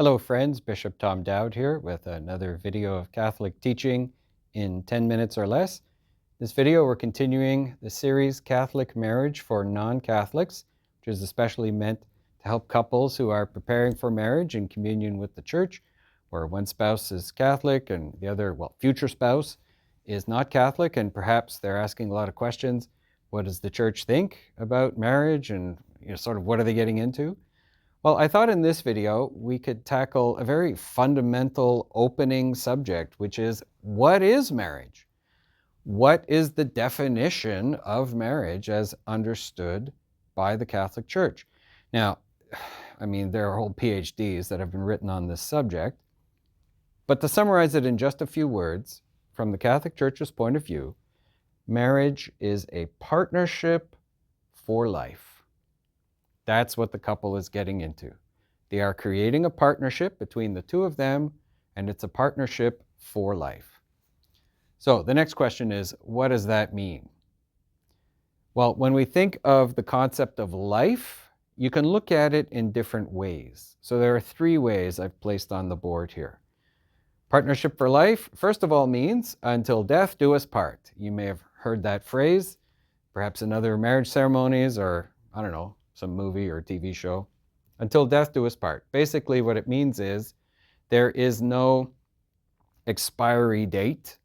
Hello, friends. Bishop Tom Dowd here with another video of Catholic teaching in 10 minutes or less. This video, we're continuing the series Catholic Marriage for Non-Catholics, which is especially meant to help couples who are preparing for marriage in communion with the Church, where one spouse is Catholic and the other, future spouse is not Catholic, and perhaps they're asking a lot of questions. What does the Church think about marriage, and sort of what are they getting into? Well, I thought in this video we could tackle a very fundamental opening subject, which is, what is marriage? What is the definition of marriage as understood by the Catholic Church? Now, there are whole PhDs that have been written on this subject, but to summarize it in just a few words, from the Catholic Church's point of view, marriage is a partnership for life. That's what the couple is getting into. They are creating a partnership between the two of them, and it's a partnership for life. So the next question is, what does that mean? Well, when we think of the concept of life, you can look at it in different ways. So there are three ways I've placed on the board here. Partnership for life, first of all, means until death do us part. You may have heard that phrase, perhaps in other marriage ceremonies or, I don't know, some movie or TV show. Until death do us part. Basically, what it means is there is no expiry date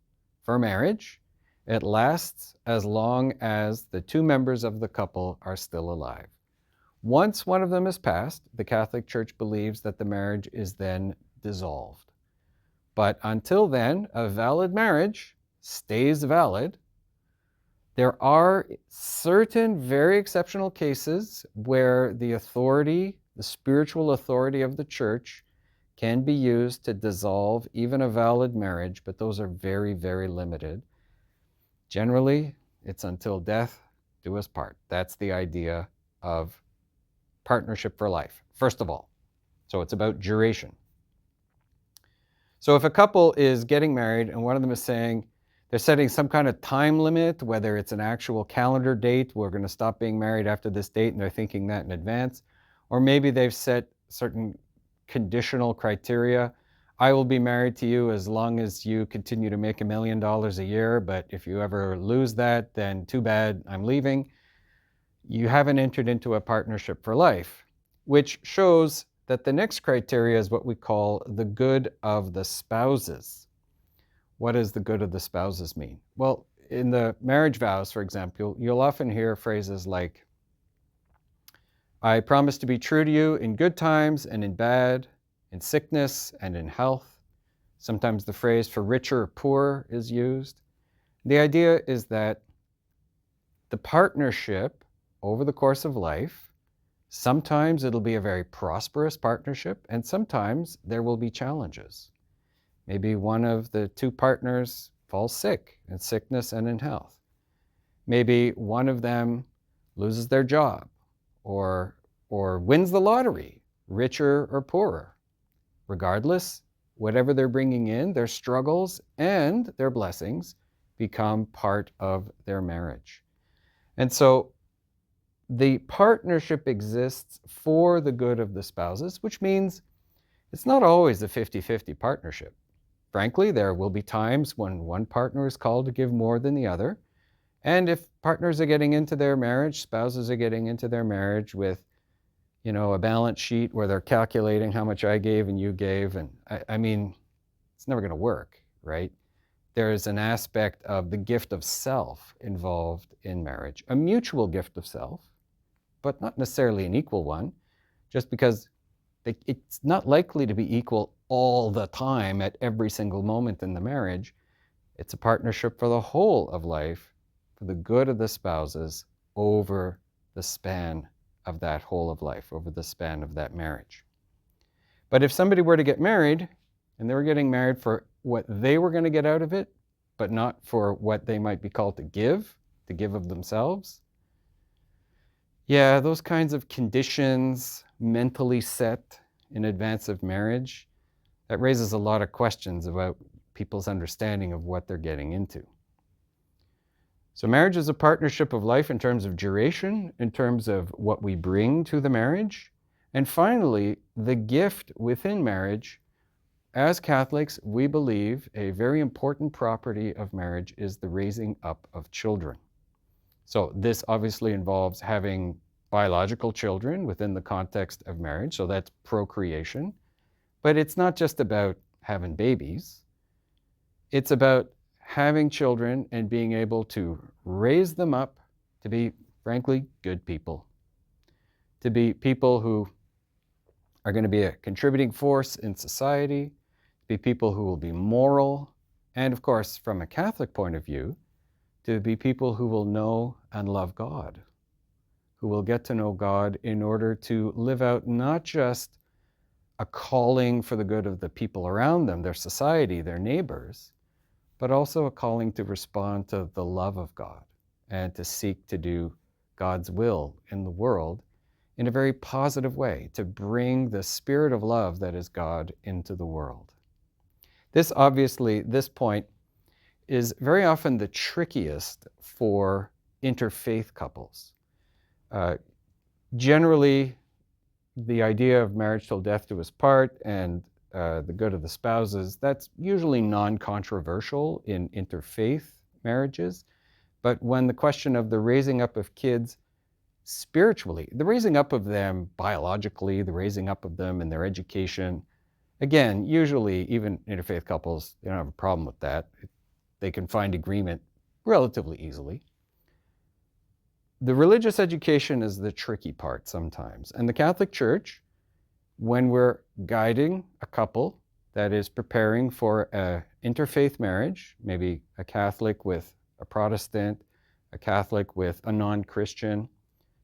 for marriage. It lasts as long as the two members of the couple are still alive. Once one of them is passed, the Catholic Church believes that the marriage is then dissolved. But until then, a valid marriage stays valid. There are certain very exceptional cases where the authority, the spiritual authority of the Church, can be used to dissolve even a valid marriage, but those are very, very limited. Generally, it's until death do us part. That's the idea of partnership for life, first of all. So it's about duration. So if a couple is getting married and one of them is saying, they're setting some kind of time limit, whether it's an actual calendar date, we're going to stop being married after this date, and they're thinking that in advance. Or maybe they've set certain conditional criteria. I will be married to you as long as you continue to make $1 million a year, but if you ever lose that, then too bad, I'm leaving. You haven't entered into a partnership for life, which shows that the next criteria is what we call the good of the spouses. What does the good of the spouses mean? Well, in the marriage vows, for example, you'll often hear phrases like, I promise to be true to you in good times and in bad, in sickness and in health. Sometimes the phrase for richer or poor is used. The idea is that the partnership over the course of life, sometimes it'll be a very prosperous partnership, and sometimes there will be challenges. Maybe one of the two partners falls sick, in sickness and in health. Maybe one of them loses their job or wins the lottery, richer or poorer. Regardless, whatever they're bringing in, their struggles and their blessings become part of their marriage. And so the partnership exists for the good of the spouses, which means it's not always a 50-50 partnership. Frankly, there will be times when one partner is called to give more than the other. And if partners are getting into their marriage, spouses are getting into their marriage with, a balance sheet where they're calculating how much I gave and you gave, and it's never going to work, right? There's an aspect of the gift of self involved in marriage, a mutual gift of self, but not necessarily an equal one, just because it's not likely to be equal all the time at every single moment in the marriage. It's a partnership for the whole of life, for the good of the spouses over the span of that whole of life, over the span of that marriage. But if somebody were to get married, and they were getting married for what they were going to get out of it, but not for what they might be called to give of themselves, those kinds of conditions mentally set in advance of marriage, that raises a lot of questions about people's understanding of what they're getting into. So marriage is a partnership of life in terms of duration, in terms of what we bring to the marriage, And finally, the gift within marriage. As Catholics, we believe a very important property of marriage is the raising up of children. So this obviously involves having biological children within the context of marriage, so that's procreation. But it's not just about having babies. It's about having children and being able to raise them up to be, frankly, good people, to be people who are going to be a contributing force in society, to be people who will be moral, and of course, from a Catholic point of view, to be people who will know and love God, who will get to know God in order to live out not just a calling for the good of the people around them, their society, their neighbors, but also a calling to respond to the love of God and to seek to do God's will in the world in a very positive way, to bring the spirit of love that is God into the world. This point is very often the trickiest for interfaith couples. Generally, the idea of marriage till death do us part and the good of the spouses, that's usually non-controversial in interfaith marriages. But when the question of the raising up of kids spiritually, the raising up of them biologically, the raising up of them in their education, again, usually even interfaith couples, they don't have a problem with that. They can find agreement relatively easily. The religious education is the tricky part sometimes. And the Catholic Church, when we're guiding a couple that is preparing for an interfaith marriage, maybe a Catholic with a Protestant, a Catholic with a non-Christian,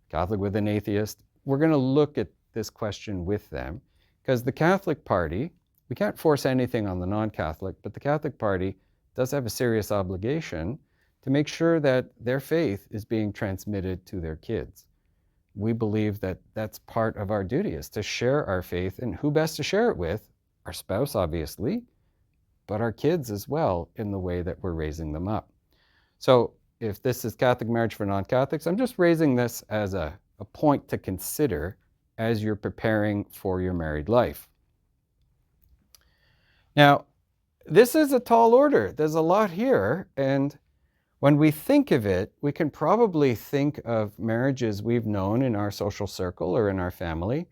Catholic with an atheist, we're going to look at this question with them, because the Catholic party, we can't force anything on the non-Catholic, but the Catholic party does have a serious obligation to make sure that their faith is being transmitted to their kids. We believe that that's part of our duty, is to share our faith, and who best to share it with? Our spouse, obviously, but our kids as well, in the way that we're raising them up. So if this is Catholic marriage for non-Catholics, I'm just raising this as a point to consider as you're preparing for your married life. Now, this is a tall order. There's a lot here, and when we think of it, we can probably think of marriages we've known in our social circle or in our family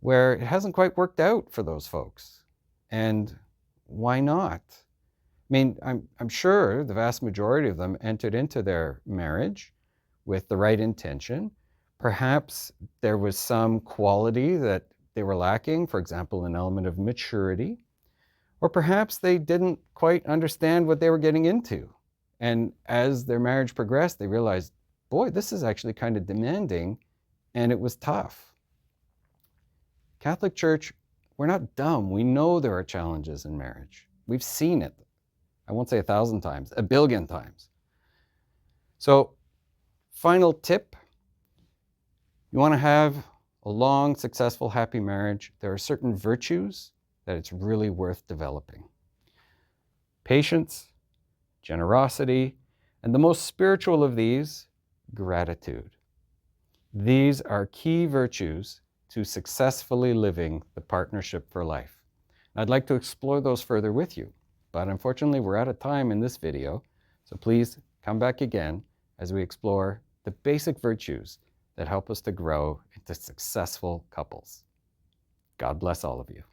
where it hasn't quite worked out for those folks. And why not? I mean, I'm sure the vast majority of them entered into their marriage with the right intention. Perhaps there was some quality that they were lacking, for example, an element of maturity. Or perhaps they didn't quite understand what they were getting into. And as their marriage progressed, they realized, boy, this is actually kind of demanding, and it was tough. Catholic Church, we're not dumb. We know there are challenges in marriage. We've seen it. I won't say 1,000 times, 1 billion times. So, final tip, you want to have a long, successful, happy marriage. There are certain virtues that it's really worth developing. Patience, generosity, and the most spiritual of these, gratitude. These are key virtues to successfully living the partnership for life. I'd like to explore those further with you, but unfortunately we're out of time in this video, so please come back again as we explore the basic virtues that help us to grow into successful couples. God bless all of you.